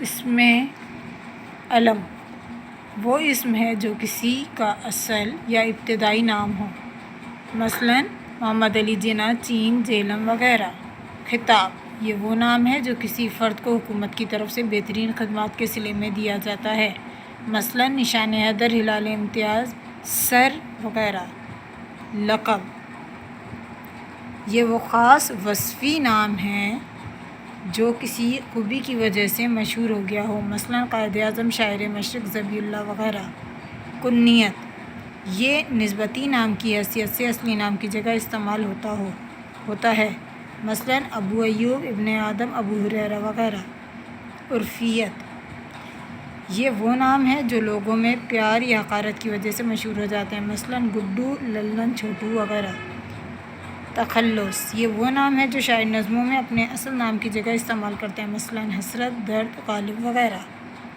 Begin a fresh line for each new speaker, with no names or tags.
اسم علم وہ اسم ہے جو کسی کا اصل یا ابتدائی نام ہو، مثلاً محمد علی جناح، چین، جیلم وغیرہ۔ خطاب یہ وہ نام ہے جو کسی فرد کو حکومت کی طرف سے بہترین خدمات کے صلے میں دیا جاتا ہے، مثلاً نشان حیدر، ہلال امتیاز، سر وغیرہ۔ لقب یہ وہ خاص وصفی نام ہے جو کسی خوبی کی وجہ سے مشہور ہو گیا ہو، مثلاً قائد اعظم، شاعر مشرق، ذبیح اللہ وغیرہ۔ کنیت یہ نسبتی نام کی حیثیت سے اصلی نام کی جگہ استعمال ہوتا ہے، مثلاً ابو ایوب، ابن آدم، ابو ہریرہ وغیرہ۔ عرفیت یہ وہ نام ہے جو لوگوں میں پیار یا حقارت کی وجہ سے مشہور ہو جاتے ہیں، مثلاً گڈو، للن، چھوٹو وغیرہ۔ تخلص یہ وہ نام ہے جو شاعر نظموں میں اپنے اصل نام کی جگہ استعمال کرتے ہیں، مثلاً حسرت، درد، غالب وغیرہ۔